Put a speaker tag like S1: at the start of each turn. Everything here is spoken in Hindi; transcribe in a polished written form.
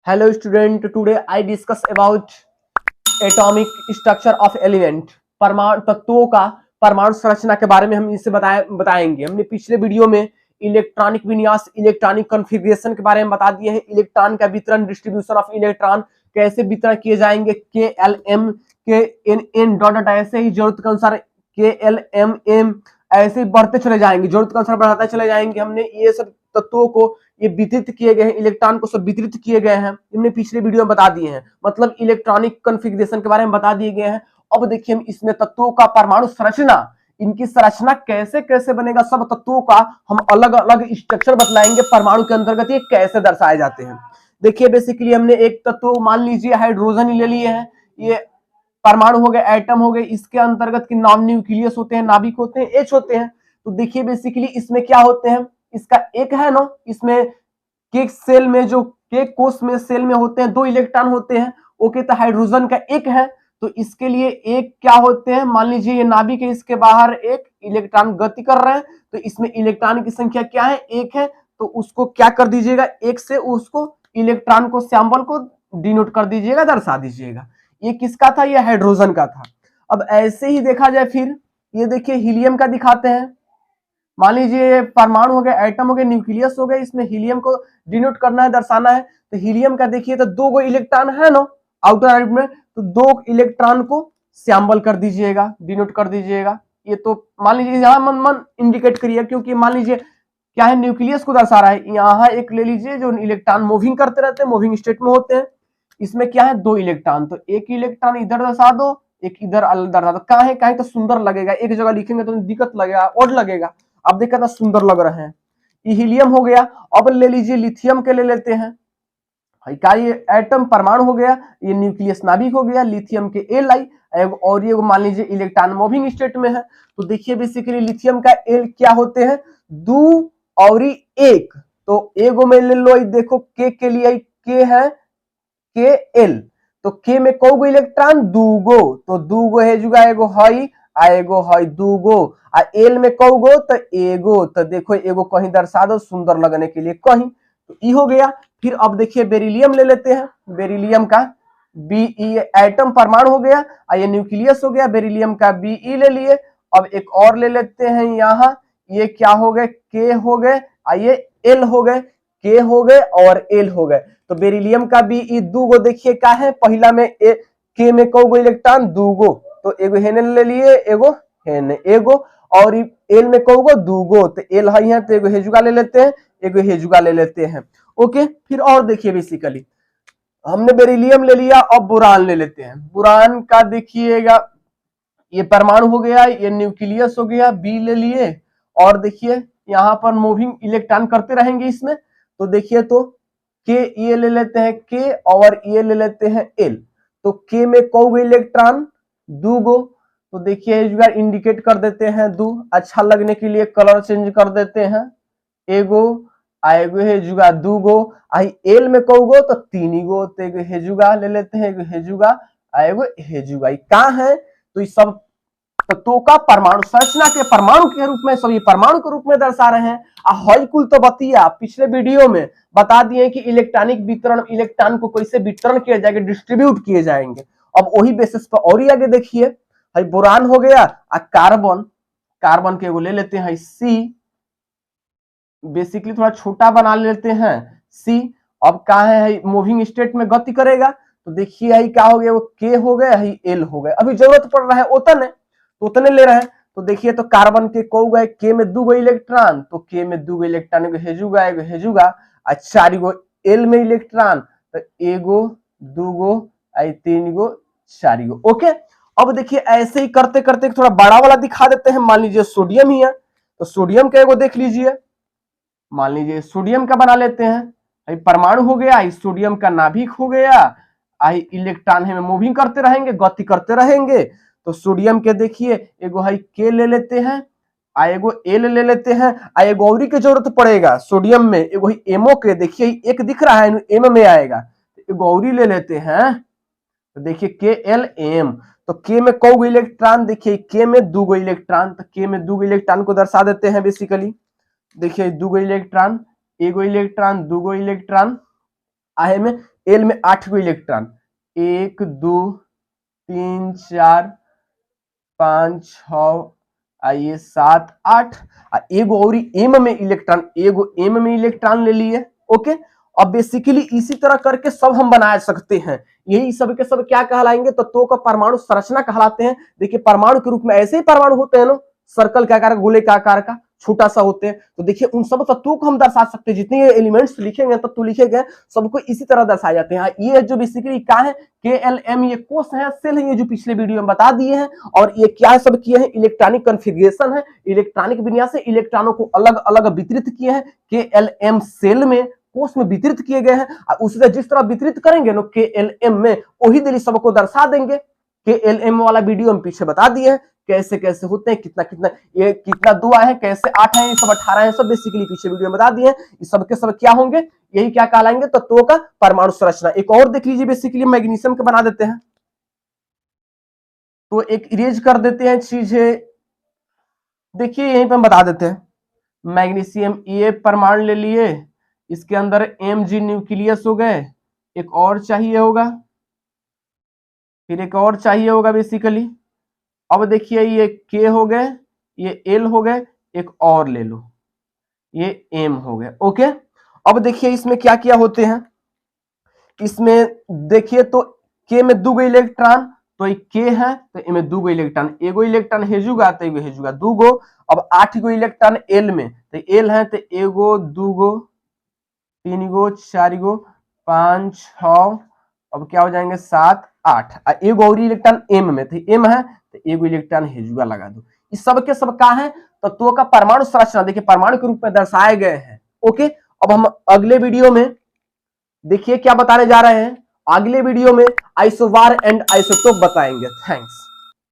S1: Hello student, today I discuss about atomic structure of element। परमाणु तत्वों का परमाणु संरचना के बारे में हम इसे बताएंगे। हमने पिछले वीडियो में इलेक्ट्रॉनिक विन्यास, इलेक्ट्रॉनिक कॉन्फ़िगरेशन के बारे में बता दिए हैं। इलेक्ट्रॉन का वितरण, डिस्ट्रीब्यूशन ऑफ इलेक्ट्रॉन कैसे वितरण किए जाएंगे, के एल एम के एन एन डॉट ऐसे ही जरूरत के अनुसार के एल एम एम ऐसे ही बढ़ते चले जाएंगे, जरूरत के अनुसार बढ़ाते चले जाएंगे। हमने ये सब तत्वों को ये वितरित किए गए हैं, इलेक्ट्रॉन को सब वितरित किए गए हैं, हमने पिछले वीडियो में बता दिए हैं। मतलब इलेक्ट्रॉनिक कॉन्फ़िगरेशन के बारे में बता दिए गए हैं। अब देखिए हम इसमें तत्वों का परमाणु संरचना, इनकी संरचना कैसे कैसे बनेगा, सब तत्वों का हम अलग अलग स्ट्रक्चर बतलाएंगे। परमाणु के अंतर्गत ये कैसे दर्शाए जाते हैं। देखिए बेसिकली हमने एक तत्व मान लीजिए हाइड्रोजन ले लिए हैं, ये परमाणु हो गए, एटम हो गए। इसके अंतर्गत की नॉन न्यूक्लियस होते हैं, नाभिक होते हैं, एच होते हैं। तो देखिए बेसिकली इसमें क्या होते हैं, इसका एक है ना, इसमें के सेल में जो के कोष में सेल में होते हैं 2 इलेक्ट्रॉन होते हैं। ओके, तो हाइड्रोजन का एक है, तो इसके लिए एक क्या होते हैं, मान लीजिए ये नाभिक है, इसके बाहर एक इलेक्ट्रॉन गति कर रहे हैं, तो इसमें इलेक्ट्रॉन की संख्या क्या है, एक है। तो उसको क्या कर दीजिएगा, एक से उसको इलेक्ट्रॉन को सैंबल को डिनोट कर दीजिएगा, दर्शा दीजिएगा। ये किसका था, ये हाइड्रोजन का था। अब ऐसे ही देखा जाए फिर ये देखिए हीलियम का दिखाते हैं। मान लीजिए परमाणु हो गया, एटम हो गया, न्यूक्लियस हो गया, इसमें हीलियम को डिनोट करना है, दर्शाना है। तो हीलियम का देखिए तो 2 इलेक्ट्रॉन है ना आउटर ऑर्बिट में, तो 2 इलेक्ट्रॉन को सैंबल कर दीजिएगा, डिनोट कर दीजिएगा। ये तो मान लीजिए यहाँ मन मन इंडिकेट करिए, क्योंकि मान लीजिए क्या है, न्यूक्लियस को दर्शा रहा है। यहाँ एक ले लीजिए जो इलेक्ट्रॉन मूविंग करते रहते हैं, मूविंग स्टेट में होते हैं। इसमें क्या है, 2 इलेक्ट्रॉन, तो एक इलेक्ट्रॉन इधर दर्शा दो, एक इधर दर्शा दो। कहाँ है तो सुंदर लगेगा, एक जगह लिखेंगे तो दिक्कत लगेगा, ओड लगेगा। अब देखा था सुंदर लग रहे हैं। ये हीलियम हो गया। अब ले लीजिए लिथियम के ले लेते हैं। क्या ये एटम परमाणु हो गया, ये न्यूक्लियस नाभिक हो गया, लिथियम के एल आई, और ये मान लीजिए इलेक्ट्रॉन मूविंग स्टेट में है। तो देखिए बेसिकली लिथियम का एल क्या होते हैं, 2 और 1। तो एगो में ले लो, देखो के लिए के है के एल, तो के में कौगो इलेक्ट्रॉन, 2 तो 2 है जुगा, एगो हई एगो हई 2 आ एल में कौगो तो एगो, तो देखो एगो कहीं दर्शा दो सुंदर लगने के लिए कहीं, तो ई हो गया। फिर अब देखिए बेरिलियम ले लेते हैं। बेरिलियम का बीई एटम परमाणु हो गया, ये न्यूक्लियस हो गया, बेरिलियम का बीई ले लिए। अब एक और ले लेते हैं यहाँ, ये क्या हो गए, के हो गए, ये एल हो गए, के हो गए और एल हो गए। तो बेरिलियम का बीई 2 देखिए क्या है, पहला में के में कौगो इलेक्ट्रॉन, 2, तो एगो हेने ले लिए, एगो हेने एगो, और एल में कौगो 2, तो एल है तो एगो हेजुगा ले लेते हैं, एगो हेजुगा ले लेते हैं। ओके, फिर और देखिए बेसिकली हमने बेरिलियम ले लिया, अब बोरान ले लेते हैं। बोरान का देखिएगा ये परमाणु हो गया, ये न्यूक्लियस हो गया, बी ले लिए, और देखिए यहाँ पर मूविंग इलेक्ट्रॉन करते रहेंगे इसमें। तो देखिए तो के ये ले लेते हैं के, और ये ले लेते हैं एल। तो के में कौगो इलेक्ट्रॉन, 2, तो देखिए इंडिकेट कर देते हैं 2, अच्छा लगने के लिए कलर चेंज कर देते हैं। एगो एगो हेजुगा 2, आई एल में कौगो तो 3, तो एगो हेजुगा ले लेते हैं, एगो हेजुगा एगो हेजुगा। कहाँ है, तो ये सब तत्वों का परमाणु संरचना के परमाणु के रूप में, सभी परमाणु के रूप में दर्शा रहे हैं। हई कुल तो बतिया पिछले वीडियो में बता दिए कि इलेक्ट्रॉनिक वितरण, इलेक्ट्रॉन को कैसे वितरण किया जाएगा, डिस्ट्रीब्यूट किए जाएंगे। अब वही बेसिस पर और ही आगे देखिए, हई बोरान हो गया, कार्बन, कार्बन के वो ले लेते हैं सी, बेसिकली थोड़ा छोटा बना लेते हैं सी। अब क्या है, मूविंग स्टेट में गति करेगा, तो देखिए क्या हो गया, वो के हो गए, एल हो गए। अभी जरूरत पड़ रहा है उतने, तो उतने ले रहे हैं। तो देखिए तो कार्बन के कौ गए, के में 2 इलेक्ट्रॉन, तो के में 2 इलेक्ट्रॉन, एगो हेजुगा एगो हेजुगा, 4 एल में इलेक्ट्रॉन, तो एगो 2 3 4। ओके, अब देखिए ऐसे ही करते करते थोड़ा बड़ा वाला दिखा देते हैं। मान लीजिए सोडियम ही है, तो सोडियम का एगो देख लीजिए, मान लीजिए सोडियम का बना लेते हैं। परमाणु हो गया, सोडियम का नाभिक हो गया, इलेक्ट्रॉन है मूविंग करते रहेंगे, गति करते रहेंगे। तो सोडियम के देखिए एगो है के ले लेते हैं, एगो एल ले लेते हैं, एगो और की जरूरत पड़ेगा सोडियम में, एगो एमओ के देखिए एक दिख रहा है, एम में आएगा, एगो और ले लेते हैं। तो देखिए के एल एम, तो के में कौ इलेक्ट्रॉन, देखिए के में 2 इलेक्ट्रॉन, तो के में 2 इलेक्ट्रॉन को दर्शा देते हैं बेसिकली। देखिए 2 इलेक्ट्रॉन, एगो इलेक्ट्रॉन, 2 इलेक्ट्रॉन, आहे में एल में 8 गो इलेक्ट्रॉन, 1 2 3 4 5 6 आइए 7 8, एगो और एम में इलेक्ट्रॉन, एगो एम में इलेक्ट्रॉन ले लिए। ओके, अब बेसिकली इसी तरह करके सब हम बना सकते हैं। यही सब के सब क्या कहलाएंगे, तत्वों का परमाणु संरचना कहलाते हैं। देखिए परमाणु के रूप में ऐसे ही परमाणु होते हैं ना, सर्कल के आकार, गोले के आकार का, छोटा सा होते हैं। तो देखिए उन सब तत्वों को हम दर्शा सकते हैं, जितने एलिमेंट्स लिखे गए, तत्व लिखे गए, सबको इसी तरह दर्शाए जाते हैं। ये जो बेसिकली क्या है, KLM, ये कोष है, सेल है, ये जो पिछले वीडियो में बता दिए हैं। और ये क्या सब किए हैं, इलेक्ट्रॉनिक कॉन्फ़िगरेशन है, इलेक्ट्रॉनिक विन्यास से इलेक्ट्रॉनों को अलग अलग वितरित किए हैं। KLM सेल में, कोष में वितरित किए गए हैं। उससे जिस तरह वितरित करेंगे ना KLM में, वही दिल्ली सबको दर्शा देंगे। KLM वाला वीडियो हम पीछे बता दिए हैं, कैसे कैसे होते हैं, कितना कितना, ये कितना 2 आए हैं, कैसे 8 हैं, ये सब 18 हैं, सब बेसिकली पीछे वीडियो में बता दिए हैं। ये सब के सब क्या होंगे, यही क्या कहलाएंगे, तत्वों का परमाणु संरचना। एक और देख लीजिए, बेसिकली मैग्नीशियम के बना देते हैं, तो एक इरेज कर देते हैं चीजें। देखिए यहीं पे हम बता देते हैं, मैग्नीशियम ये परमाणु ले लिए, इसके अंदर Mg न्यूक्लियस हो गए, एक और चाहिए होगा, फिर एक और चाहिए होगा बेसिकली। अब देखिए ये K हो गए, ये L हो गए, एक और ले लो, ये M हो गए। ओके, अब देखिए इसमें क्या क्या होते हैं, इसमें देखिए तो K में 2 गो इलेक्ट्रॉन, तो ये K है तो इनमें 2 गो इलेक्ट्रॉन, एगो इलेक्ट्रॉन हेजुगा तो एगो हेजुगा, 2 गो। अब 8 गो इलेक्ट्रॉन L में, तो L है तो एगो 2 गो 3 गो 4 गो 5 6, अब क्या हो जाएंगे 7 8, एगो और इलेक्ट्रॉन M में, तो M है तो एगो इलेक्ट्रॉन हेजुआ लगा दो। इस सब के सब का है, तत्वों का परमाणु संरचना देखिए परमाणु के रूप में दर्शाए गए हैं। ओके, अब हम अगले वीडियो में देखिए क्या बताने जा रहे हैं, अगले वीडियो में आइसोबार एंड आइसोटोप बताएंगे। थैंक्स।